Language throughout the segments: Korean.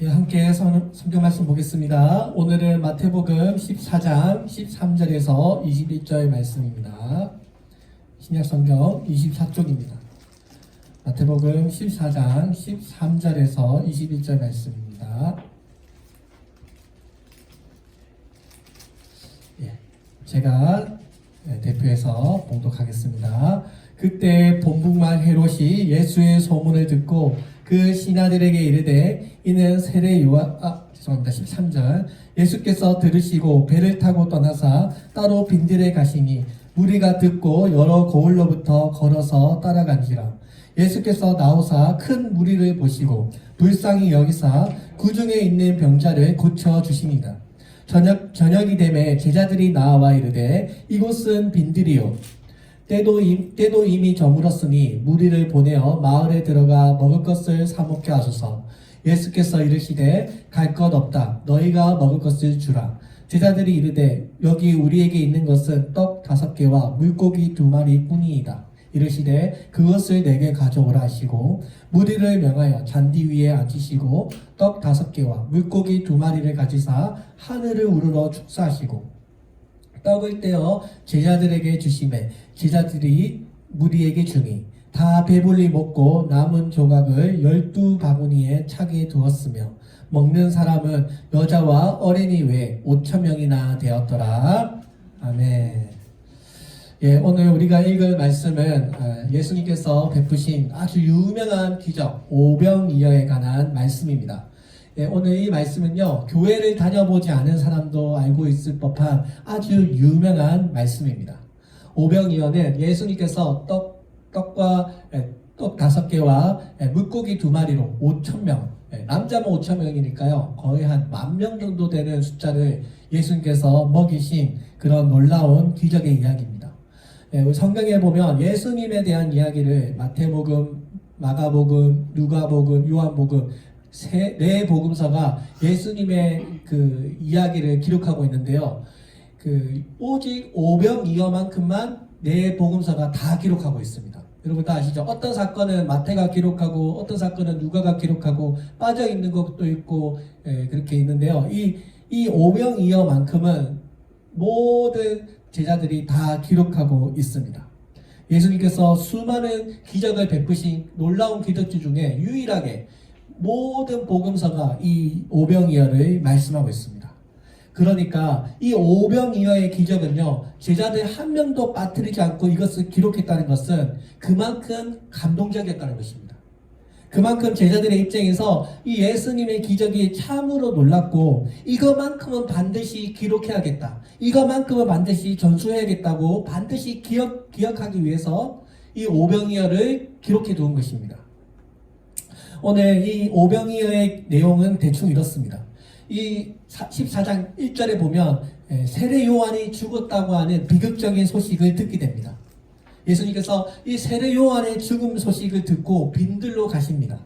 예, 함께 성경 말씀 보겠습니다. 오늘은 마태복음 14장 13절에서 21절 말씀입니다. 신약 성경 24쪽입니다. 마태복음 14장 13절에서 21절 말씀입니다. 예, 제가 대표해서 봉독하겠습니다. 그때 본국만 헤롯이 예수의 소문을 듣고 그 신하들에게 이르되 이는 세례 요한 13절 예수께서 들으시고 배를 타고 떠나사 따로 빈들에 가시니 무리가 듣고 여러 고을로부터 걸어서 따라간지라. 예수께서 나오사 큰 무리를 보시고 불쌍히 여기사 그 중에 있는 병자를 고쳐 주십니다. 저녁이 되매 제자들이 나와 이르되 이곳은 빈들이요 때도 이미 저물었으니 무리를 보내어 마을에 들어가 먹을 것을 사 먹게 하소서. 예수께서 이르시되 갈 것 없다. 너희가 먹을 것을 주라. 제자들이 이르되 여기 우리에게 있는 것은 떡 5개와 물고기 2마리 뿐이이다. 이르시되 그것을 내게 가져오라 하시고 무리를 명하여 잔디 위에 앉히시고 떡 5개와 물고기 2마리를 가지사 하늘을 우러러 축사하시고 떡을 떼어 제자들에게 주시매 제자들이 무리에게 주니 다 배불리 먹고 남은 조각을 12바구니에 차게 두었으며 먹는 사람은 여자와 어린이 외에 5,000명이나 되었더라. 아멘. 예, 오늘 우리가 읽을 말씀은 예수님께서 베푸신 아주 유명한 기적 오병이어에 관한 말씀입니다. 예, 오늘 이 말씀은요, 교회를 다녀보지 않은 사람도 알고 있을 법한 아주 유명한 말씀입니다. 오병이어는 예수님께서 떡과 떡 5개와 물고기 2마리로 5,000명, 남자면 5,000명이니까요, 거의 한 10,000명 정도 되는 숫자를 예수님께서 먹이신 그런 놀라운 기적의 이야기입니다. 예, 성경에 보면 예수님에 대한 이야기를 마태복음, 마가복음, 누가복음, 요한복음 네 복음서가 예수님의 그 이야기를 기록하고 있는데요. 오직 오병이어만큼만 네 복음서가 다 기록하고 있습니다. 여러분 다 아시죠? 어떤 사건은 마태가 기록하고 어떤 사건은 누가가 기록하고 빠져 있는 것도 있고 그렇게 있는데요. 이 오병이어만큼은 모든 제자들이 다 기록하고 있습니다. 예수님께서 수많은 기적을 베푸신 놀라운 기적들 중에 유일하게 모든 복음서가 이 오병이어를 말씀하고 있습니다. 그러니까 이 오병이어의 기적은요, 제자들 한 명도 빠뜨리지 않고 이것을 기록했다는 것은 그만큼 감동적이었다는 것입니다. 그만큼 제자들의 입장에서 이 예수님의 기적이 참으로 놀랍고 이것만큼은 반드시 기록해야겠다. 이것만큼은 반드시 전수해야겠다고 반드시 기억하기 위해서 이 오병이어를 기록해 두은 것입니다. 오늘 이 오병이어의 내용은 대충 이렇습니다. 이 14장 1절에 보면 세례 요한이 죽었다고 하는 비극적인 소식을 듣게 됩니다. 예수님께서 이 세례 요한의 죽음 소식을 듣고 빈들로 가십니다.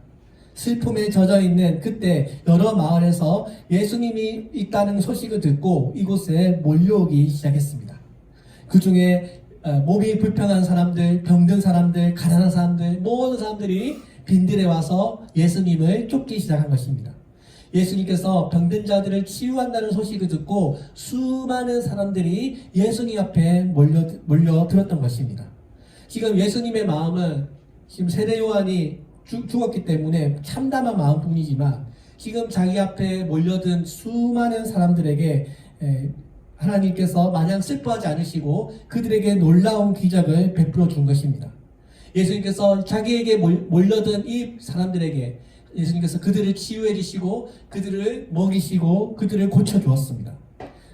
슬픔에 젖어 있는 그때 여러 마을에서 예수님이 있다는 소식을 듣고 이곳에 몰려오기 시작했습니다. 그 중에 몸이 불편한 사람들, 병든 사람들, 가난한 사람들, 모든 사람들이 빈들에 와서 예수님을 쫓기 시작한 것입니다. 예수님께서 병든 자들을 치유한다는 소식을 듣고 수많은 사람들이 예수님 앞에 몰려들었던 것입니다. 지금 예수님의 마음은 지금 세례 요한이 죽었기 때문에 참담한 마음뿐이지만 지금 자기 앞에 몰려든 수많은 사람들에게 하나님께서 마냥 슬퍼하지 않으시고 그들에게 놀라운 기적을 베풀어 준 것입니다. 예수님께서 자기에게 몰려든 이 사람들에게 예수님께서 그들을 치유해 주시고 그들을 먹이시고 그들을 고쳐 주었습니다.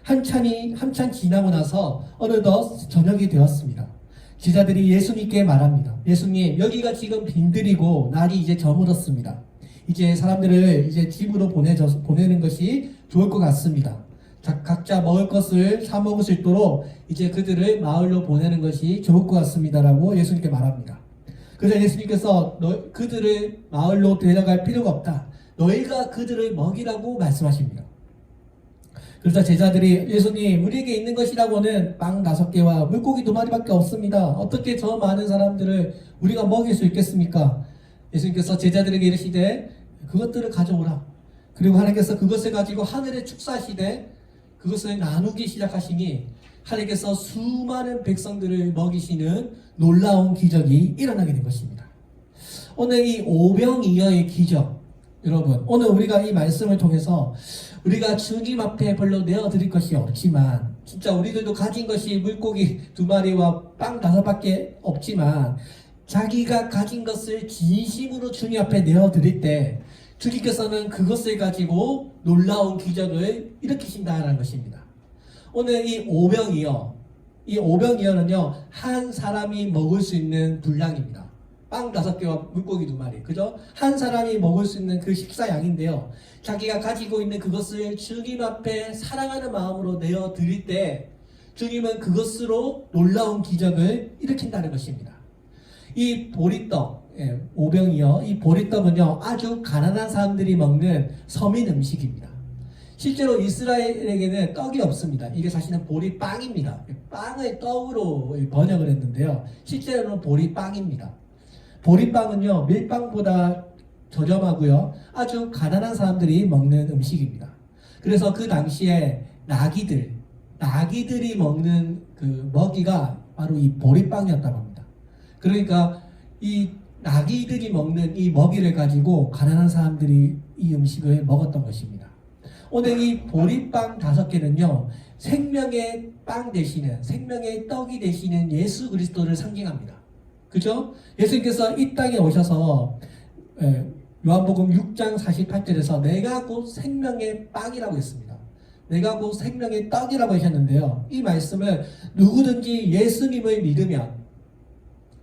한참 지나고 나서 어느덧 저녁이 되었습니다. 제자들이 예수님께 말합니다. 예수님, 여기가 지금 빈들이고 날이 이제 저물었습니다. 이제 사람들을 이제 집으로 보내는 것이 좋을 것 같습니다. 각자 먹을 것을 사 먹을 수 있도록 이제 그들을 마을로 보내는 것이 좋을 것 같습니다라고 예수님께 말합니다. 그래서 예수님께서 그들을 마을로 데려갈 필요가 없다. 너희가 그들을 먹이라고 말씀하십니다. 그래서 제자들이 예수님, 우리에게 있는 것이라고는 빵 5개와 물고기 2마리밖에 없습니다. 어떻게 저 많은 사람들을 우리가 먹일 수 있겠습니까? 예수님께서 제자들에게 이르시되 그것들을 가져오라. 그리고 하나님께서 그것을 가지고 하늘의 축사시대 그것을 나누기 시작하시니 하나님께서 수많은 백성들을 먹이시는 놀라운 기적이 일어나게 된 것입니다. 오늘 이 오병이어의 기적, 여러분 오늘 우리가 이 말씀을 통해서 우리가 주님 앞에 별로 내어드릴 것이 없지만 진짜 우리들도 가진 것이 물고기 2마리와 빵 5밖에 없지만 자기가 가진 것을 진심으로 주님 앞에 내어드릴 때 주님께서는 그것을 가지고 놀라운 기적을 일으키신다는 것입니다. 오늘 이 오병이어는요 한 사람이 먹을 수 있는 분량입니다. 빵 5개와 물고기 2마리, 그죠? 한 사람이 먹을 수 있는 그 식사양인데요, 자기가 가지고 있는 그것을 주님 앞에 사랑하는 마음으로 내어 드릴 때 주님은 그것으로 놀라운 기적을 일으킨다는 것입니다. 이 보리떡, 오병이어, 이 보리떡은요 아주 가난한 사람들이 먹는 서민 음식입니다. 실제로 이스라엘에게는 떡이 없습니다. 이게 사실은 보리빵입니다. 빵을 떡으로 번역을 했는데요, 실제로는 보리빵입니다. 보리빵은요 밀빵보다 저렴하고요 아주 가난한 사람들이 먹는 음식입니다. 그래서 그 당시에 나귀들이 먹는 그 먹이가 바로 이 보리빵이었다고 합니다. 그러니까 이 나귀들이 먹는 이 먹이를 가지고 가난한 사람들이 이 음식을 먹었던 것입니다. 오늘 이 보리빵 5개는요 생명의 빵 되시는, 생명의 떡이 되시는 예수 그리스도를 상징합니다. 그죠? 예수님께서 이 땅에 오셔서 요한복음 6장 48절에서 내가 곧 생명의 빵이라고 했습니다. 내가 곧 생명의 떡이라고 하셨는데요, 이 말씀을 누구든지 예수님을 믿으면,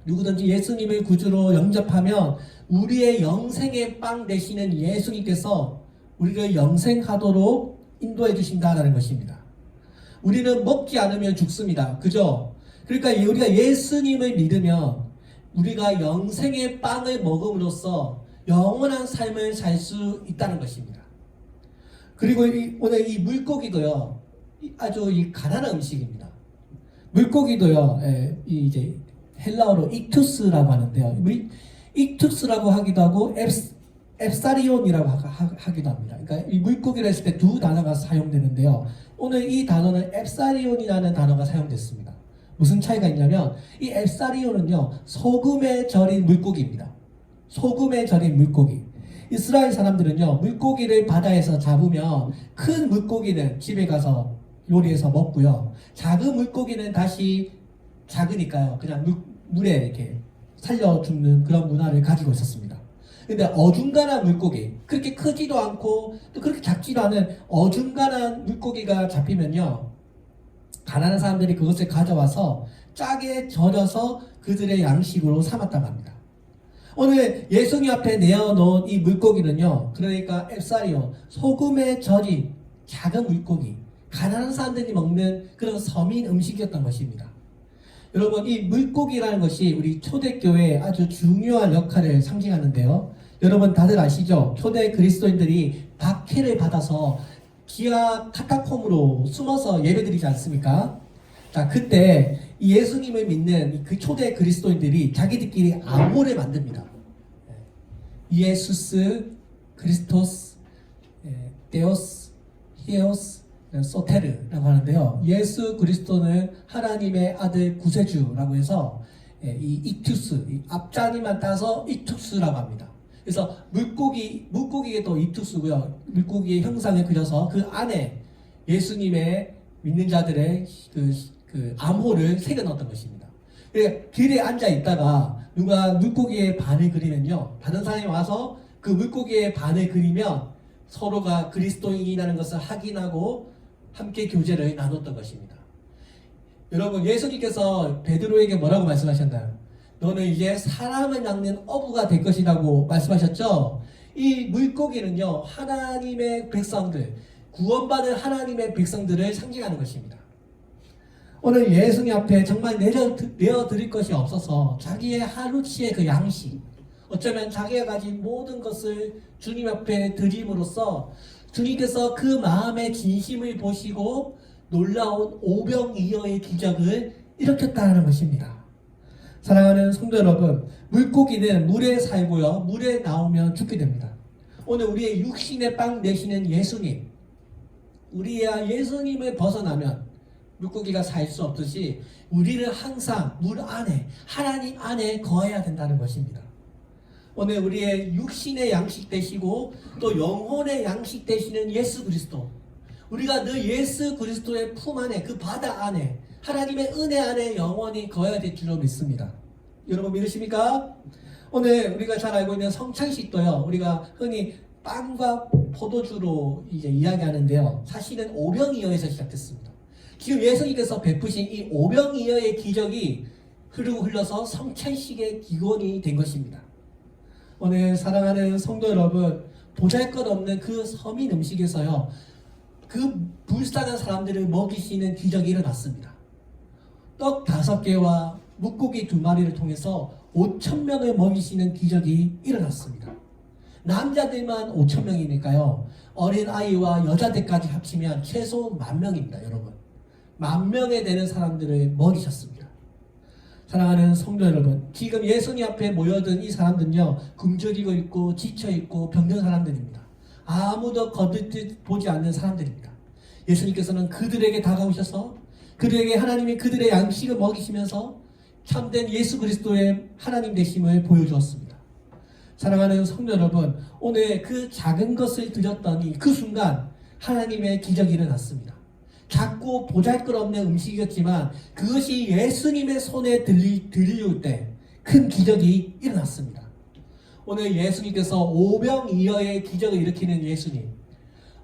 누구든지 예수님을 구주로 영접하면 우리의 영생의 빵 되시는 예수님께서 우리를 영생하도록 인도해 주신다는 것입니다. 우리는 먹지 않으면 죽습니다. 그죠? 그러니까 우리가 예수님을 믿으면 우리가 영생의 빵을 먹음으로써 영원한 삶을 살 수 있다는 것입니다. 그리고 오늘 이 물고기도요 아주 가난한 음식입니다. 물고기도요 이제 헬라어로 익투스라고 하는데요, 익투스라고 하기도 하고 앱사리온이라고 하기도 합니다. 그러니까 이 물고기를 했을 때 2단어가 사용되는데요, 오늘 이 단어는 앱사리온이라는 단어가 사용됐습니다. 무슨 차이가 있냐면 이 앱사리온은요 소금에 절인 물고기입니다. 소금에 절인 물고기. 이스라엘 사람들은요 물고기를 바다에서 잡으면 큰 물고기는 집에 가서 요리해서 먹고요, 작은 물고기는 다시 작으니까요 그냥 물에 이렇게 살려 죽는 그런 문화를 가지고 있었습니다. 근데 어중간한 물고기, 그렇게 크지도 않고 또 그렇게 작지도 않은 어중간한 물고기가 잡히면요 가난한 사람들이 그것을 가져와서 짜게 절여서 그들의 양식으로 삼았다고 합니다. 오늘 예수님 앞에 내어놓은 이 물고기는요 그러니까 앱사리온, 소금에 절인 작은 물고기, 가난한 사람들이 먹는 그런 서민 음식이었던 것입니다. 여러분 이 물고기라는 것이 우리 초대교회의 아주 중요한 역할을 상징하는데요, 여러분 다들 아시죠? 초대 그리스도인들이 박해를 받아서 지하 카타콤으로 숨어서 예배드리지 않습니까? 자, 그때 이 예수님을 믿는 그 초대 그리스도인들이 자기들끼리 암호를 만듭니다. 이에수스, 크리스토스, 데오스, 히에오스, 소테르라고 하는데요, 예수 그리스도는 하나님의 아들 구세주라고 해서 이 이투스, 이 앞자리만 따서 이투스라고 합니다. 그래서 물고기에 또 이투스고요, 물고기의 형상을 그려서 그 안에 예수님의 믿는 자들의 그 암호를 새겨 넣었던 것입니다. 그러니까 길에 앉아 있다가 누가 물고기의 반을 그리면요, 다른 사람이 와서 그 물고기의 반을 그리면 서로가 그리스도인이라는 것을 확인하고 함께 교제를 나눴던 것입니다. 여러분 예수님께서 베드로에게 뭐라고 말씀하셨나요? 너는 이제 사람을 낚는 어부가 될 것이라고 말씀하셨죠? 이 물고기는요 하나님의 백성들, 구원받은 하나님의 백성들을 상징하는 것입니다. 오늘 예수님 앞에 정말 내어드릴 것이 없어서 자기의 하루치의 그 양식, 어쩌면 자기가 가진 모든 것을 주님 앞에 드림으로써 주님께서 그 마음의 진심을 보시고 놀라운 오병이어의 기적을 일으켰다는 것입니다. 사랑하는 성도 여러분, 물고기는 물에 살고요 물에 나오면 죽게 됩니다. 오늘 우리의 육신의 빵 되시는 예수님, 우리야 예수님을 벗어나면 물고기가 살 수 없듯이 우리는 항상 물 안에, 하나님 안에 거해야 된다는 것입니다. 오늘 우리의 육신의 양식 되시고 또 영혼의 양식 되시는 예수 그리스도, 우리가 늘 예수 그리스도의 품 안에, 그 바다 안에, 하나님의 은혜 안에 영원히 거해야 될 줄로 믿습니다. 여러분 믿으십니까? 오늘 우리가 잘 알고 있는 성찬식도요, 우리가 흔히 빵과 포도주로 이제 이야기하는데요, 사실은 오병이어에서 시작됐습니다. 지금 예수님께서 베푸신 이 오병이어의 기적이 흐르고 흘러서 성찬식의 기원이 된 것입니다. 오늘 사랑하는 성도 여러분, 보잘것없는 그 서민 음식에서요, 그 불쌍한 사람들을 먹이시는 기적이 일어났습니다. 떡 5개와 물고기 2마리를 통해서 5,000명을 먹이시는 기적이 일어났습니다. 남자들만 5,000명이니까요. 어린아이와 여자들까지 합치면 최소 10,000명입니다. 여러분. 10,000명에 되는 사람들을 먹이셨습니다. 사랑하는 성도 여러분, 지금 예수님 앞에 모여든 이 사람들은요, 굶주리고 있고 지쳐있고 병든 사람들입니다. 아무도 거들떠 보지 않는 사람들입니다. 예수님께서는 그들에게 다가오셔서 그들에게 하나님이 그들의 양식을 먹이시면서 참된 예수 그리스도의 하나님 되심을 보여주었습니다. 사랑하는 성도 여러분, 오늘 그 작은 것을 드렸더니 그 순간 하나님의 기적이 일어났습니다. 작고 보잘것없는 음식이었지만 그것이 예수님의 손에 들릴 때 큰 기적이 일어났습니다. 오늘 예수님께서 오병이어의 기적을 일으키는 예수님,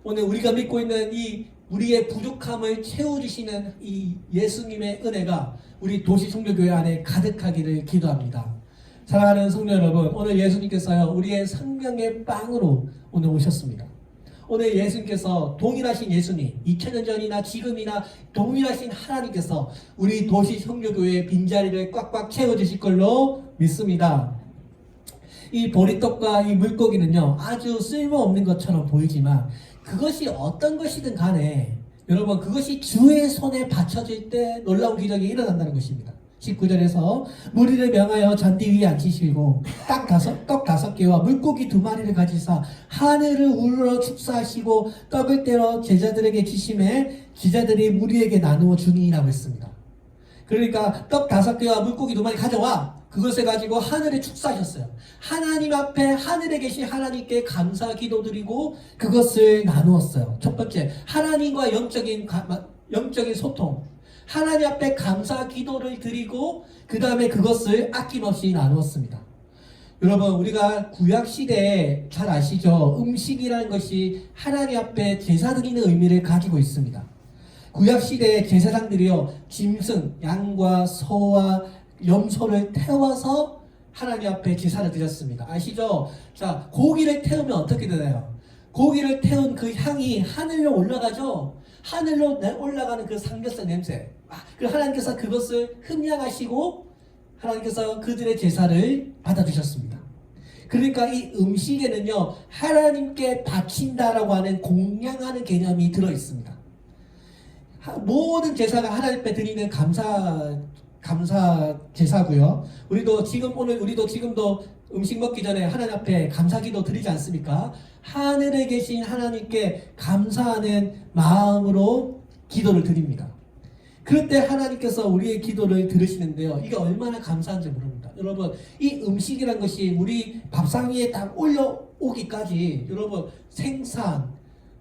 오늘 우리가 믿고 있는 이 우리의 부족함을 채워주시는 이 예수님의 은혜가 우리 도시성교교회 안에 가득하기를 기도합니다. 사랑하는 성도 여러분, 오늘 예수님께서요, 우리의 생명의 빵으로 오늘 오셨습니다. 오늘 예수님께서 동일하신 예수님, 2000년 전이나 지금이나 동일하신 하나님께서 우리 도시성교교회의 빈자리를 꽉꽉 채워주실 걸로 믿습니다. 이 보리떡과 이 물고기는요, 아주 쓸모없는 것처럼 보이지만 그것이 어떤 것이든 간에 여러분, 그것이 주의 손에 받쳐질 때 놀라운 기적이 일어난다는 것입니다. 19절에서 무리를 명하여 잔디 위에 앉히시고 떡 5개와 물고기 2마리를 가지사 하늘을 우러러 축사하시고 떡을 떼어 제자들에게 주심에 제자들이 무리에게 나누어 주니라고 했습니다. 그러니까 떡 5개와 물고기 2마리 가져와 그것을 가지고 하늘에 축사하셨어요. 하나님 앞에 하늘에 계신 하나님께 감사 기도드리고 그것을 나누었어요. 첫 번째, 하나님과 영적인 소통, 하나님 앞에 감사 기도를 드리고 그 다음에 그것을 아낌없이 나누었습니다. 여러분, 우리가 구약시대에 잘 아시죠? 음식이라는 것이 하나님 앞에 제사 드리는 의미를 가지고 있습니다. 구약시대의 제사장들이요, 짐승, 양과 소와 염소를 태워서 하나님 앞에 제사를 드렸습니다. 아시죠? 자, 고기를 태우면 어떻게 되나요? 고기를 태운 그 향이 하늘로 올라가죠? 하늘로 올라가는 그 삼겹살 냄새. 그 하나님께서 그것을 흠양하시고 하나님께서 그들의 제사를 받아주셨습니다. 그러니까 이 음식에는요, 하나님께 바친다라고 하는 공양하는 개념이 들어있습니다. 모든 제사가 하나님 앞에 드리는 감사 제사고요. 우리도 지금도 음식 먹기 전에 하나님 앞에 감사기도 드리지 않습니까? 하늘에 계신 하나님께 감사하는 마음으로 기도를 드립니다. 그럴 때 하나님께서 우리의 기도를 들으시는데요, 이게 얼마나 감사한지 모릅니다. 여러분, 이 음식이란 것이 우리 밥상 위에 딱 올라오기까지 여러분, 생산,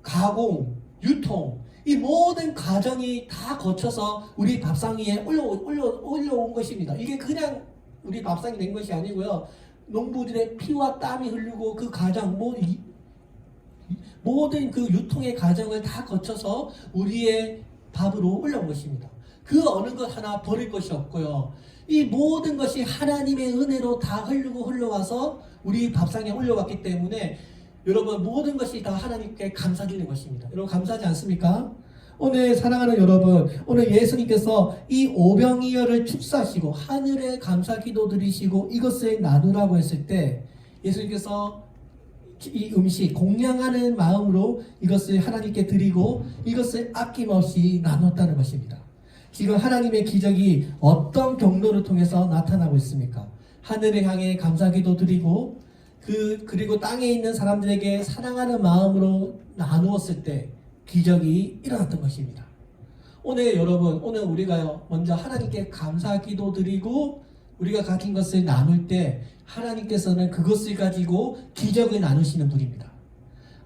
가공, 유통, 이 모든 과정이 다 거쳐서 우리 밥상 위에 올라온 것입니다. 이게 그냥 우리 밥상이 된 것이 아니고요, 농부들의 피와 땀이 흐르고 그 과정, 모든 그 유통의 과정을 다 거쳐서 우리의 밥으로 올라온 것입니다. 그 어느 것 하나 버릴 것이 없고요, 이 모든 것이 하나님의 은혜로 다 흘러와서 우리 밥상에 올라왔기 때문에 여러분, 모든 것이 다 하나님께 감사드리는 것입니다. 여러분, 감사하지 않습니까? 오늘 사랑하는 여러분, 오늘 예수님께서 이 오병이어를 축사하시고 하늘에 감사 기도 드리시고 이것을 나누라고 했을 때 예수님께서 이 음식 공양하는 마음으로 이것을 하나님께 드리고 이것을 아낌없이 나눴다는 것입니다. 지금 하나님의 기적이 어떤 경로를 통해서 나타나고 있습니까? 하늘을 향해 감사기도 드리고 그리고 땅에 있는 사람들에게 사랑하는 마음으로 나누었을 때 기적이 일어났던 것입니다. 오늘 여러분, 오늘 우리가요, 먼저 하나님께 감사 기도 드리고 우리가 가진 것을 나눌 때 하나님께서는 그것을 가지고 기적을 나누시는 분입니다.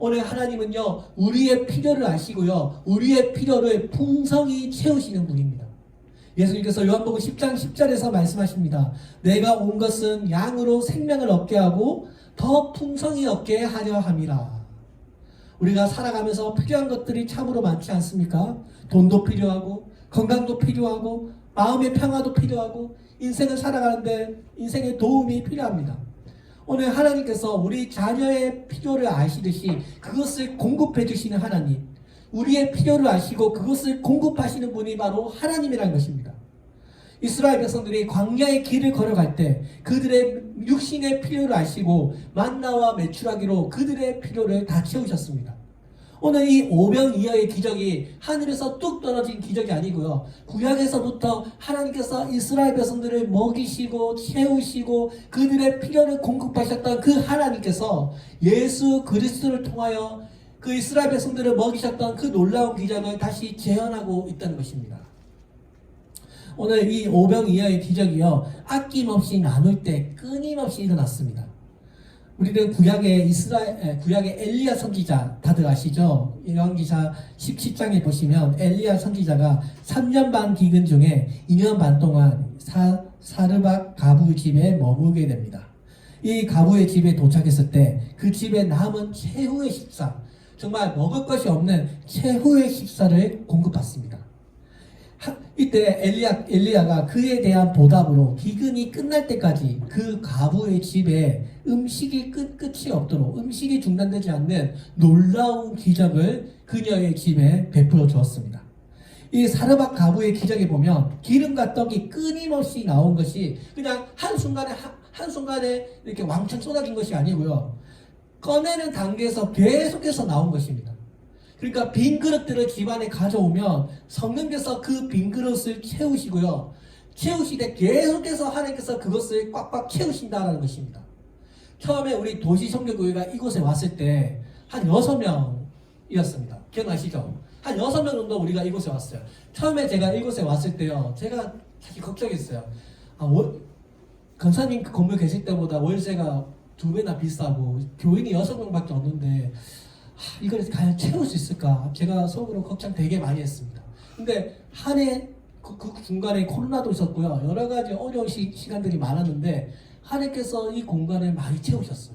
오늘 하나님은요, 우리의 필요를 아시고요, 우리의 필요를 풍성히 채우시는 분입니다. 예수님께서 요한복음 10장 10절에서 말씀하십니다. 내가 온 것은 양으로 생명을 얻게 하고 더 풍성히 얻게 하려 함이라. 우리가 살아가면서 필요한 것들이 참으로 많지 않습니까? 돈도 필요하고 건강도 필요하고 마음의 평화도 필요하고 인생을 살아가는데 인생의 도움이 필요합니다. 오늘 하나님께서 우리 자녀의 필요를 아시듯이 그것을 공급해 주시는 하나님, 우리의 필요를 아시고 그것을 공급하시는 분이 바로 하나님이라는 것입니다. 이스라엘 백성들이 광야의 길을 걸어갈 때 그들의 육신의 필요를 아시고 만나와 메추라기로 그들의 필요를 다 채우셨습니다. 오늘 이 오병이어의 기적이 하늘에서 뚝 떨어진 기적이 아니고요, 구약에서부터 하나님께서 이스라엘 백성들을 먹이시고 채우시고 그들의 필요를 공급하셨던 그 하나님께서 예수 그리스도를 통하여 그 이스라엘 백성들을 먹이셨던 그 놀라운 기적을 다시 재현하고 있다는 것입니다. 오늘 이 오병이어의 기적이요, 아낌없이 나눌 때 끊임없이 일어났습니다. 우리는 구약의 엘리야 선지자 다들 아시죠? 열왕기사 17장에 보시면 엘리야 선지자가 3년 반 기근 중에 2년 반 동안 사르밧 가부 집에 머물게 됩니다. 이 가부의 집에 도착했을 때 그 집에 남은 최후의 식사, 정말 먹을 것이 없는 최후의 식사를 공급받습니다. 이때 엘리야가 그에 대한 보답으로 기근이 끝날 때까지 그 가부의 집에 음식이 끝이 없도록, 음식이 중단되지 않는 놀라운 기적을 그녀의 집에 베풀어 주었습니다. 이 사르밧 가부의 기적에 보면 기름과 떡이 끊임없이 나온 것이 그냥 한순간에 이렇게 왕창 쏟아진 것이 아니고요, 꺼내는 단계에서 계속해서 나온 것입니다. 그러니까 빈 그릇들을 집안에 가져오면 성령께서 그 빈 그릇을 채우시고요, 채우시되 계속해서 하나님께서 그것을 꽉꽉 채우신다는 것입니다. 처음에 우리 도시성교교회가 이곳에 왔을 때 한 6명이었습니다. 기억나시죠? 한 6명 정도 우리가 이곳에 왔어요. 처음에 제가 이곳에 왔을 때요, 제가 사실 걱정했어요. 권사님 건물 계실 때보다 월세가 2배나 비싸고 교인이 6명밖에 없는데 이걸 과연 채울 수 있을까? 제가 속으로 걱정 되게 많이 했습니다. 근데 한 해 그 중간에 코로나도 있었고요, 여러 가지 어려운 시간들이 많았는데 하나님께서 이 공간을 많이 채우셨어요.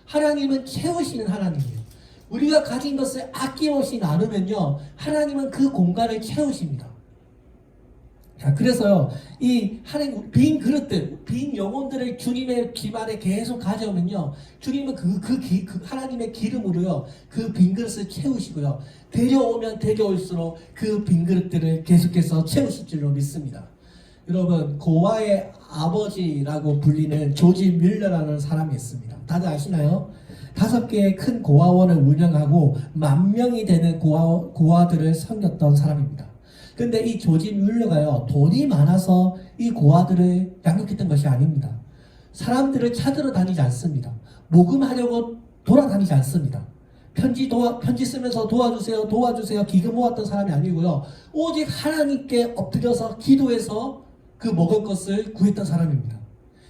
하나님은 채우시는 하나님이에요. 우리가 가진 것을 아낌없이 나누면요, 하나님은 그 공간을 채우십니다. 자, 그래서요, 이 하나님 빈 그릇들, 빈 영혼들을 주님의 집 안에 계속 가져오면요, 주님은 그 하나님의 기름으로요, 그 빈 그릇을 채우시고요, 데려오면 데려올수록 그 빈 그릇들을 계속해서 채우실 줄로 믿습니다. 여러분, 고아의 아버지라고 불리는 조지 뮬러라는 사람이 있습니다. 다들 아시나요? 5개의 큰 고아원을 운영하고 10,000명이 되는 고아들을 섬겼던 사람입니다. 근데 이 조지 뮬러가요, 돈이 많아서 이 고아들을 양육했던 것이 아닙니다. 사람들을 찾으러 다니지 않습니다. 모금하려고 돌아다니지 않습니다. 편지 쓰면서 도와주세요 기금 모았던 사람이 아니고요, 오직 하나님께 엎드려서 기도해서 그 먹을 것을 구했던 사람입니다.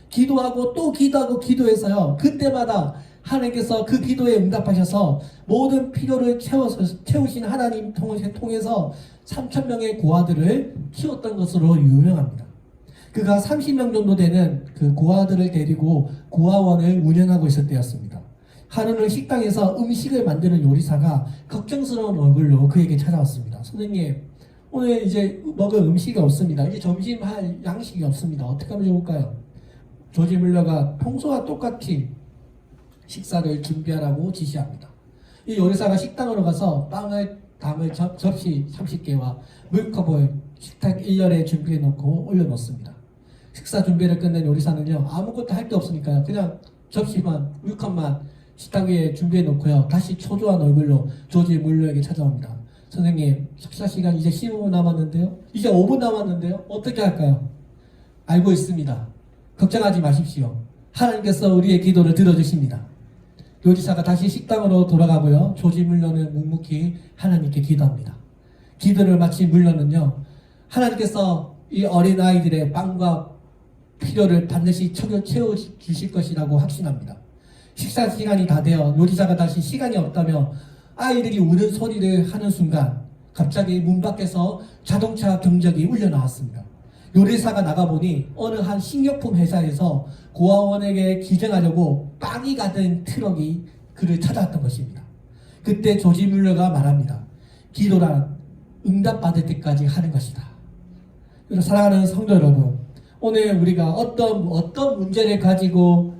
기도하고 또 기도해서요, 그때마다 하나님께서 그 기도에 응답하셔서 모든 필요를 채우신 하나님 통해서 3,000명의 고아들을 키웠던 것으로 유명합니다. 그가 30명 정도 되는 그 고아들을 데리고 고아원을 운영하고 있을 때였습니다. 하루는 식당에서 음식을 만드는 요리사가 걱정스러운 얼굴로 그에게 찾아왔습니다. 선생님, 오늘 이제 먹을 음식이 없습니다. 이제 점심할 양식이 없습니다. 어떻게 하면 좋을까요? 조지 뮬러가 평소와 똑같이 식사를 준비하라고 지시합니다. 이 요리사가 식당으로 가서 빵을 담을 접시 30개와 물컵을 식탁 1열에 준비해 놓고 올려놓습니다. 식사 준비를 끝낸 요리사는요, 아무것도 할 게 없으니까요, 그냥 접시만 물컵만 식탁 위에 준비해 놓고요, 다시 초조한 얼굴로 조지 뮬러에게 찾아옵니다. 선생님, 식사 시간 이제 15분 남았는데요, 이제 5분 남았는데요, 어떻게 할까요? 알고 있습니다. 걱정하지 마십시오. 하나님께서 우리의 기도를 들어주십니다. 요지사가 다시 식당으로 돌아가고요. 조지 물러는 묵묵히 하나님께 기도합니다. 기도를 마친 물러는요, 하나님께서 이 어린아이들의 빵과 필요를 반드시 채워주실 것이라고 확신합니다. 식사 시간이 다 되어 요리사가 다시 시간이 없다며 아이들이 우는 소리를 하는 순간 갑자기 문 밖에서 자동차 경적이 울려 나왔습니다. 요리사가 나가보니 어느 한 식료품 회사에서 고아원에게 기증하려고 빵이 가득 트럭이 그를 찾아왔던 것입니다. 그때 조지 뮬러가 말합니다. 기도란 응답받을 때까지 하는 것이다. 사랑하는 성도 여러분, 오늘 우리가 어떤 문제를 가지고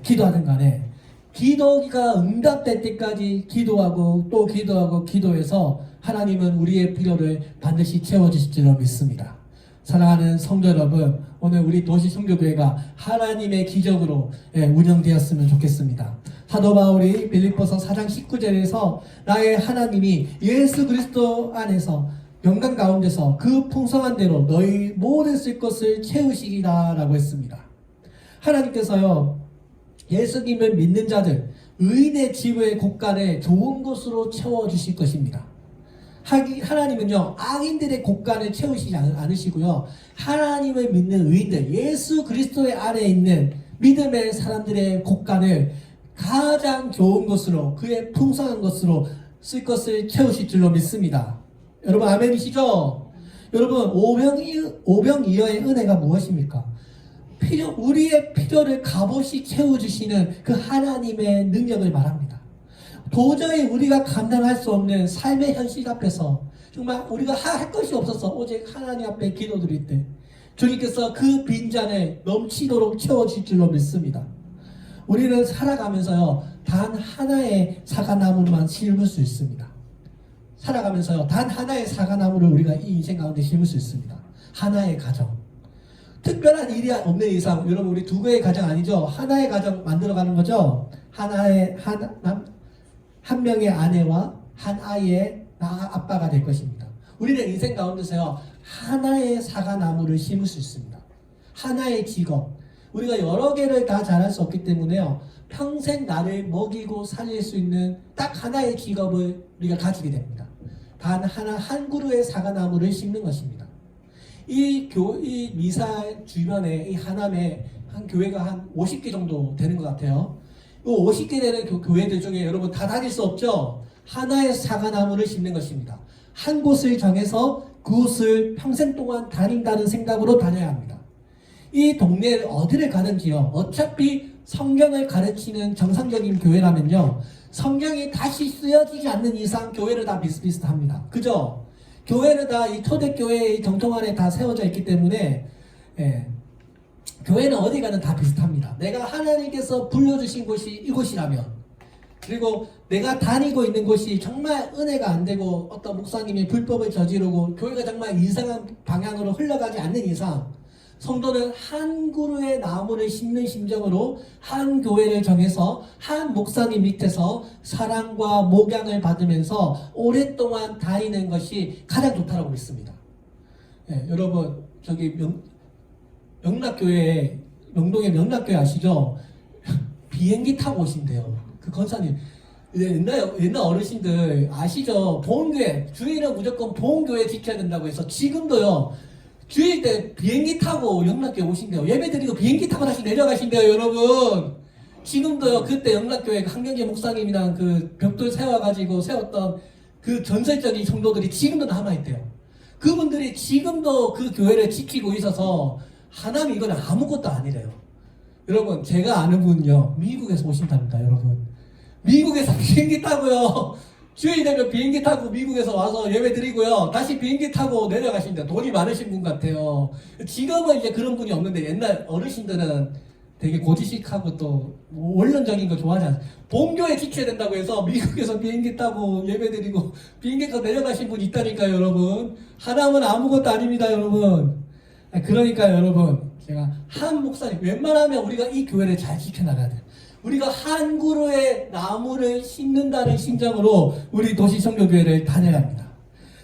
기도하든 간에 기도가 응답될 때까지 기도하고 또 기도하고 기도해서 하나님은 우리의 필요를 반드시 채워주실 줄 믿습니다. 사랑하는 성도 여러분, 오늘 우리 도시성교교회가 하나님의 기적으로 운영되었으면 좋겠습니다. 사도 바울이 빌립보서 4장 19절에서 나의 하나님이 예수 그리스도 안에서 영광 가운데서 그 풍성한 대로 너희 모든 쓸 것을 채우시리라 라고 했습니다. 하나님께서요, 예수님을 믿는 자들, 의인의 지부의 곳간에 좋은 곳으로 채워주실 것입니다. 하나님은요, 악인들의 곳간을 채우시지 않으시고요, 하나님을 믿는 의인들, 예수 그리스도의 안에 있는 믿음의 사람들의 곳간을 가장 좋은 것으로, 그의 풍성한 것으로 쓸 것을 채우실 줄로 믿습니다. 여러분 아멘이시죠? 여러분 오병이어의 은혜가 무엇입니까? 우리의 필요를 값없이 채워주시는 그 하나님의 능력을 말합니다. 도저히 우리가 감당할 수 없는 삶의 현실 앞에서 정말 우리가 할 것이 없어서 오직 하나님 앞에 기도드릴 때 주님께서 그 빈잔을 넘치도록 채워주실 줄로 믿습니다. 우리는 살아가면서요, 단 하나의 사과나무만 심을 수 있습니다. 살아가면서요, 단 하나의 사과나무를 우리가 이 인생 가운데 심을 수 있습니다. 하나의 가정. 특별한 일이 없는 이상, 여러분 우리 두 개의 가정 아니죠? 하나의 가정 만들어가는 거죠? 한 명의 아내와 한 아이의 아빠가 될 것입니다. 우리는 인생 가운데서요, 하나의 사과나무를 심을 수 있습니다. 하나의 직업. 우리가 여러 개를 다 잘할 수 없기 때문에요, 평생 나를 먹이고 살릴 수 있는 딱 하나의 직업을 우리가 가지게 됩니다. 단 하나, 한 그루의 사과나무를 심는 것입니다. 이 미사 주변에 이 하남에 한 교회가 한 50개 정도 되는 것 같아요. 이 50개 되는 교회들 중에 여러분 다 다닐 수 없죠? 하나의 사과나무를 심는 것입니다. 한 곳을 정해서 그곳을 평생 동안 다닌다는 생각으로 다녀야 합니다. 이 동네를 어디를 가든지요, 어차피 성경을 가르치는 정상적인 교회라면요, 성경이 다시 쓰여지지 않는 이상 교회를 다 비슷비슷합니다. 그죠? 교회는 다 이 초대교회의 정통 안에 다 세워져 있기 때문에 교회는 어디 가든 다 비슷합니다. 내가 하나님께서 불러주신 곳이 이곳이라면, 그리고 내가 다니고 있는 곳이 정말 은혜가 안 되고 어떤 목사님이 불법을 저지르고 교회가 정말 이상한 방향으로 흘러가지 않는 이상, 성도는 한 그루의 나무를 심는 심정으로 한 교회를 정해서 한 목사님 밑에서 사랑과 목양을 받으면서 오랫동안 다니는 것이 가장 좋다고 믿습니다. 여러분 저기 명락교회, 명동의 명락교회 아시죠? 비행기 타고 오신대요. 그 권사님. 옛날 어르신들 아시죠? 보험교회, 주일은 무조건 보험교회 지켜야 된다고 해서 지금도요, 주일 때 비행기 타고 영락교회 오신대요. 예배 드리고 비행기 타고 다시 내려가신대요, 여러분. 지금도요, 그때 영락교회 한경재 목사님이랑 그 벽돌 세웠던 그 전설적인 성도들이 지금도 남아있대요. 그분들이 지금도 그 교회를 지키고 있어서 하나님 이건 아무것도 아니래요. 여러분, 제가 아는 분은요, 미국에서 오신답니다, 여러분. 미국에서 비행기 타고요, 주일 되면 비행기 타고 미국에서 와서 예배 드리고요, 다시 비행기 타고 내려가신다. 돈이 많으신 분 같아요. 지금은 이제 그런 분이 없는데, 옛날 어르신들은 되게 고지식하고 또 원론적인 거 좋아하지 않아요. 본교에 지켜야 된다고 해서 미국에서 비행기 타고 예배 드리고 비행기 타고 내려가신 분이 있다니까요, 여러분. 하나님은 아무것도 아닙니다, 여러분. 그러니까 여러분, 제가 한 목사님, 웬만하면 우리가 이 교회를 잘 지켜나가야 돼요. 우리가 한 그루의 나무를 심는다는 심정으로 우리 도시성교교회를 다녀야 합니다.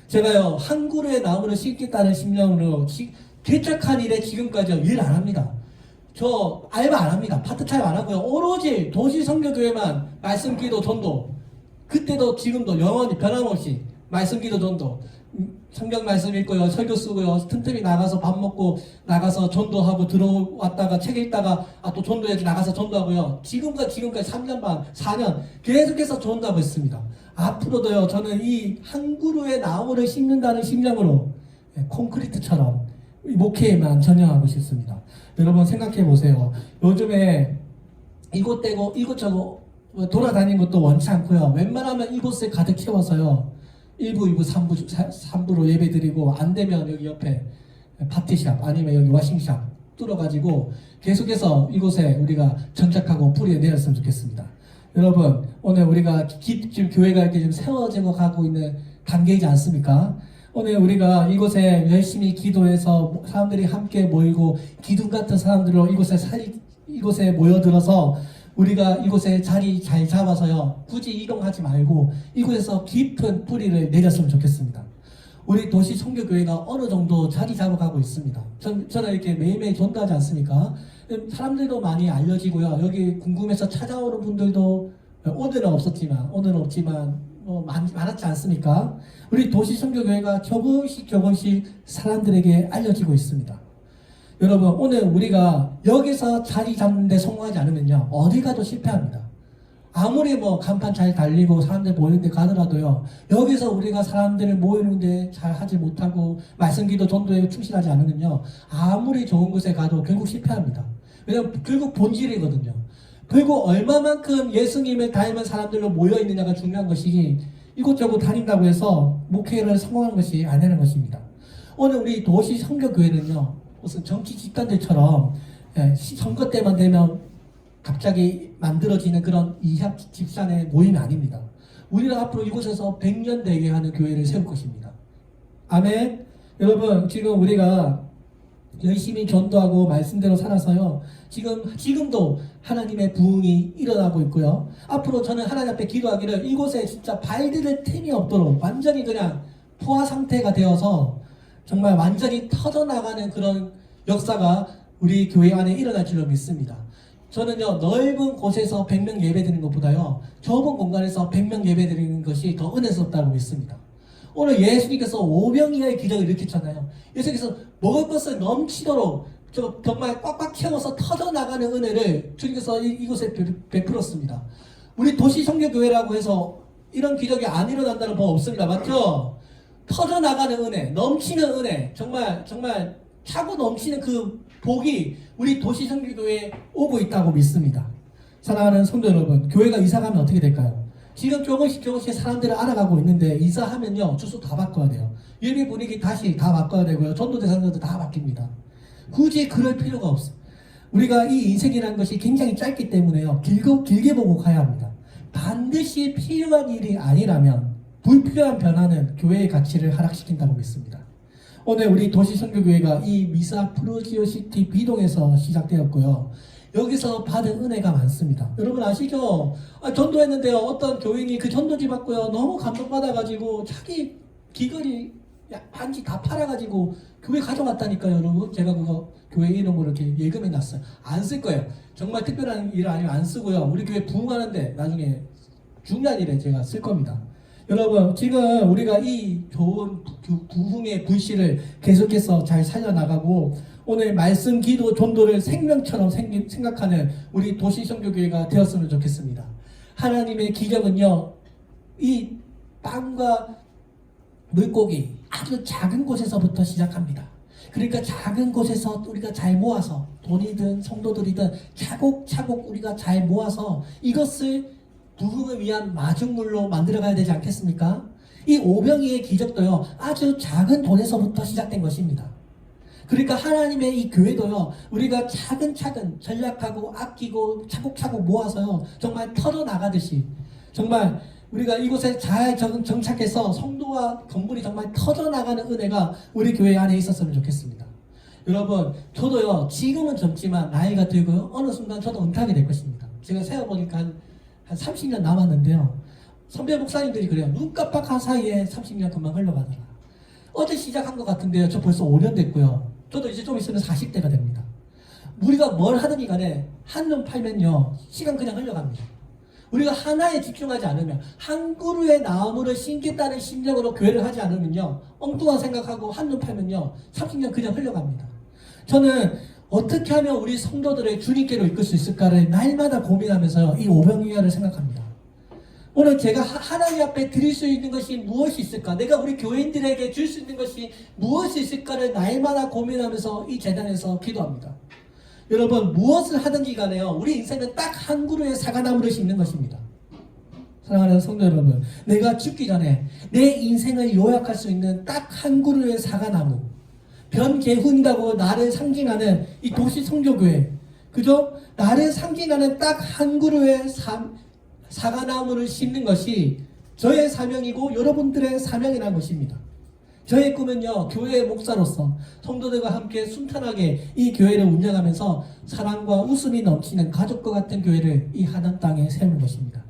제가요, 한 그루의 나무를 심겠다는 심정으로 개척한 일에 지금까지 일 안 합니다. 저 알바 안 합니다. 파트타임 안 하고요. 오로지 도시 선교교회만 말씀 기도 전도. 그때도 지금도 영원히 변함없이 말씀 기도 전도. 성경 말씀 읽고요. 설교 쓰고요. 틈틈이 나가서 밥 먹고 나가서 전도하고 들어왔다가 책 읽다가 또 전도해야지 나가서 전도하고요. 지금까지 3년 반, 4년 계속해서 전도하고 있습니다. 앞으로도요. 저는 이 한 그루의 나무를 심는다는 심령으로 콘크리트처럼 목회에만 전념하고 싶습니다. 여러분 생각해 보세요. 요즘에 이곳저곳 돌아다니는 것도 원치 않고요. 웬만하면 이곳을 가득 채워서요. 1부, 2부, 3부로 예배 드리고 안 되면 여기 옆에 파티샵 아니면 여기 와싱샵 뚫어가지고 계속해서 이곳에 우리가 정착하고 뿌리 내렸으면 좋겠습니다. 여러분 오늘 우리가 지금 교회가 이렇게 좀 세워지고 가고 있는 단계이지 않습니까? 오늘 우리가 이곳에 열심히 기도해서 사람들이 함께 모이고 기둥 같은 사람들로 이곳에 모여들어서 우리가 이곳에 자리 잘 잡아서요. 굳이 이동하지 말고 이곳에서 깊은 뿌리를 내렸으면 좋겠습니다. 우리 도시 선교교회가 어느 정도 자리 잡아가고 있습니다. 저는 이렇게 매일매일 전도하지 않습니까? 사람들도 많이 알려지고요. 여기 궁금해서 찾아오는 분들도 오늘은 없지만 많았지 않습니까? 우리 도시 선교교회가 조금씩 사람들에게 알려지고 있습니다. 여러분 오늘 우리가 여기서 자리 잡는데 성공하지 않으면요 어디 가도 실패합니다. 아무리 간판 잘 달리고 사람들 모이는데 가더라도요 여기서 우리가 사람들을 모이는데 잘 하지 못하고 말씀기도 전도에 충실하지 않으면요 아무리 좋은 곳에 가도 결국 실패합니다. 왜냐하면 결국 본질이거든요. 결국 얼마만큼 예수님을 닮은 사람들로 모여있느냐가 중요한 것이지 이곳저곳 다닌다고 해서 목회를 성공하는 것이 아니라는 것입니다. 오늘 우리 도시 선교교회는요 무슨 정치 집단들처럼 선거 때만 되면 갑자기 만들어지는 그런 이합 집산의 모임이 아닙니다. 우리는 앞으로 이곳에서 100년 되게 하는 교회를 세울 것입니다. 아멘. 여러분 지금 우리가 열심히 전도하고 말씀대로 살아서요 지금도 하나님의 부흥이 일어나고 있고요. 앞으로 저는 하나님 앞에 기도하기를 이곳에 진짜 발디딜 틈이 없도록 완전히 그냥 포화 상태가 되어서 정말 완전히 터져나가는 그런 역사가 우리 교회 안에 일어날 줄로 믿습니다. 저는요 넓은 곳에서 100명 예배 드리는 것보다요 좁은 공간에서 100명 예배 드리는 것이 더 은혜스럽다고 믿습니다. 오늘 예수님께서 5병 이하의 기적을 일으켰잖아요. 예수님께서 먹을 것을 넘치도록 정말 꽉꽉 채워서 터져나가는 은혜를 주님께서 이곳에 베풀었습니다. 우리 도시 선교교회라고 해서 이런 기적이 안 일어난다는 법 없습니다. 맞죠? 터져나가는 은혜, 넘치는 은혜, 정말 차고 넘치는 그 복이 우리 도시 선교교회에 오고 있다고 믿습니다. 사랑하는 성도 여러분, 교회가 이사가면 어떻게 될까요? 지금 조금씩 사람들을 알아가고 있는데 이사하면요 주소 다 바꿔야 돼요. 예배 분위기 다시 다 바꿔야 되고요. 전도 대상자도 다 바뀝니다. 굳이 그럴 필요가 없어. 우리가 이 인생이라는 것이 굉장히 짧기 때문에요 길게 보고 가야 합니다. 반드시 필요한 일이 아니라면 불필요한 변화는 교회의 가치를 하락시킨다고 믿습니다. 오늘 우리 도시 선교교회가 이 미사 프로지오시티 B동에서 시작되었고요. 여기서 받은 은혜가 많습니다. 여러분 아시죠? 전도했는데요. 어떤 교인이 그 전도지 받고요. 너무 감동받아가지고 자기 귀걸이 반지 다 팔아가지고 교회 가져갔다니까요. 여러분 제가 그거 교회 이름으로 이렇게 예금해놨어요. 안 쓸 거예요. 정말 특별한 일 아니면 안 쓰고요. 우리 교회 부흥하는데 나중에 중요한 일에 제가 쓸 겁니다. 여러분 지금 우리가 이 좋은 부흥의 불씨를 계속해서 잘 살려나가고 오늘 말씀, 기도, 전도를 생명처럼 생각하는 우리 도시 선교교회가 되었으면 좋겠습니다. 하나님의 기적은요 이 빵과 물고기 아주 작은 곳에서부터 시작합니다. 그러니까 작은 곳에서 우리가 잘 모아서 돈이든 성도들이든 차곡차곡 우리가 잘 모아서 이것을 부흥을 위한 마중물로 만들어가야 되지 않겠습니까? 이 오병이의 기적도요 아주 작은 돈에서부터 시작된 것입니다. 그러니까 하나님의 이 교회도요 우리가 차근차근 전략하고 아끼고 차곡차곡 모아서요 정말 터져나가듯이 정말 우리가 이곳에 잘 정착해서 성도와 건물이 정말 터져나가는 은혜가 우리 교회 안에 있었으면 좋겠습니다. 여러분 저도요 지금은 젊지만 나이가 들고요 어느 순간 저도 은퇴하게 될 것입니다. 제가 세어보니까 한 30년 남았는데요 선배 목사님들이 그래요. 눈 깜빡한 사이에 30년 금방 흘러가더라. 어제 시작한 것 같은데요 저 벌써 5년 됐고요. 저도 이제 좀 있으면 40대가 됩니다. 우리가 뭘 하든지 간에 한눈 팔면요 시간 그냥 흘러갑니다. 우리가 하나에 집중하지 않으면, 한 그루의 나무를 심겠다는 심정으로 교회를 하지 않으면요 엉뚱한 생각하고 한눈 팔면요 30년 그냥 흘러갑니다. 저는 어떻게 하면 우리 성도들의 주님께로 이끌 수 있을까를 날마다 고민하면서 이 오병이어를 생각합니다. 오늘 제가 하나님 앞에 드릴 수 있는 것이 무엇이 있을까? 내가 우리 교인들에게 줄 수 있는 것이 무엇이 있을까를 날마다 고민하면서 이 재단에서 기도합니다. 여러분, 무엇을 하든지 간에요 우리 인생은 딱 한 그루의 사과나무를 심는 것입니다. 사랑하는 성도 여러분, 내가 죽기 전에 내 인생을 요약할 수 있는 딱 한 그루의 사과나무, 변개훈이라고 나를 상징하는 이 도시 성교교회, 그죠? 나를 상징하는 딱 한 그루의 사과나무를 심는 것이 저의 사명이고 여러분들의 사명이라는 것입니다. 저의 꿈은요, 교회의 목사로서 성도들과 함께 순탄하게 이 교회를 운영하면서 사랑과 웃음이 넘치는 가족과 같은 교회를 이 하늘 땅에 세우는 것입니다.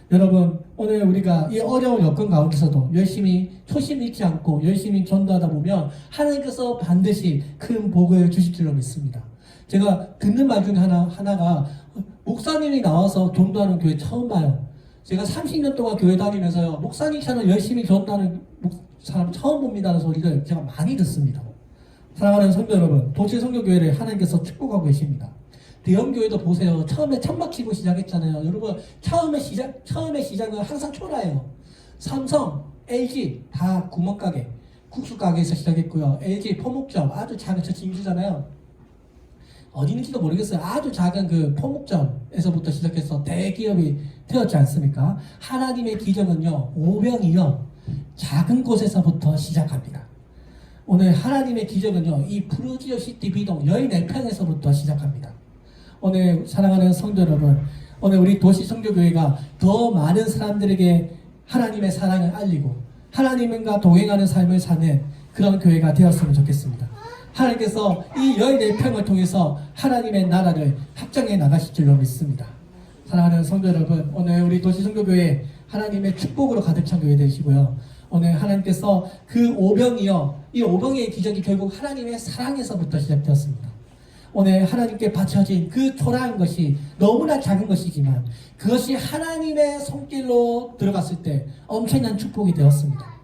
여러분, 오늘 우리가 이 어려운 여건 가운데서도 열심히 초심 잃지 않고 열심히 전도하다 보면 하나님께서 반드시 큰 복을 주실 줄로 믿습니다. 제가 듣는 말 중에 하나가 목사님이 나와서 전도하는 교회 처음 봐요. 제가 30년 동안 교회 다니면서요, 목사님처럼 열심히 전도하는 사람 처음 봅니다라는 소리를 제가 많이 듣습니다. 사랑하는 성도 여러분, 도시 성교교회를 하나님께서 축복하고 계십니다. 대형교회도 보세요. 처음에 천막 치고 시작했잖아요. 여러분, 처음에 시작은 항상 초라해요. 삼성, LG 다 구멍가게, 국수가게에서 시작했고요. LG 포목점 아주 작은, 저 진주잖아요. 어디 있는지도 모르겠어요. 아주 작은 그 포목점에서부터 시작해서 대기업이 되었지 않습니까? 하나님의 기적은요, 오병이어 작은 곳에서부터 시작합니다. 오늘 하나님의 기적은요, 이 푸르지오 시티 비동 14평에서부터 시작합니다. 오늘 사랑하는 성도 여러분, 오늘 우리 도시 성교교회가 더 많은 사람들에게 하나님의 사랑을 알리고 하나님과 동행하는 삶을 사는 그런 교회가 되었으면 좋겠습니다. 하나님께서 이 14평을 통해서 하나님의 나라를 확장해 나가실 줄로 믿습니다. 사랑하는 성도 여러분, 오늘 우리 도시 성교교회 하나님의 축복으로 가득 찬 교회 되시고요. 오늘 하나님께서 그 오병이어, 이 오병이의 기적이 결국 하나님의 사랑에서부터 시작되었습니다. 오늘 하나님께 바쳐진 그 초라한 것이 너무나 작은 것이지만 그것이 하나님의 손길로 들어갔을 때 엄청난 축복이 되었습니다.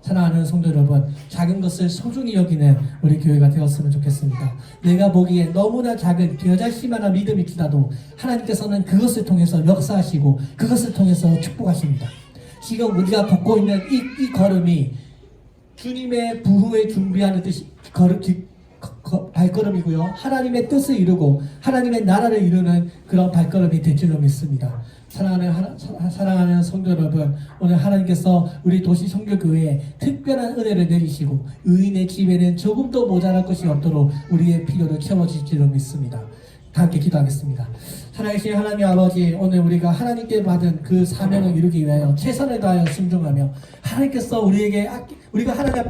사랑하는 성도 여러분, 작은 것을 소중히 여기는 우리 교회가 되었으면 좋겠습니다. 내가 보기에 너무나 작은 겨자씨만한 믿음이 있다도 하나님께서는 그것을 통해서 역사하시고 그것을 통해서 축복하십니다. 지금 우리가 걷고 있는 이 걸음이 주님의 부흥을 준비하는 듯이 발걸음이고요. 하나님의 뜻을 이루고 하나님의 나라를 이루는 그런 발걸음이 될 줄로 믿습니다. 사랑하는 성도 여러분, 오늘 하나님께서 우리 도시 성교교회에 특별한 은혜를 내리시고 의인의 집에는 조금도 모자랄 것이 없도록 우리의 필요를 채워주실 줄로 믿습니다. 다 함께 기도하겠습니다. 살아계신 하나님 아버지, 오늘 우리가 하나님께 받은 그 사명을 이루기 위하여 최선을 다하여 순종하며 하나님께서 우리가 하나님 앞에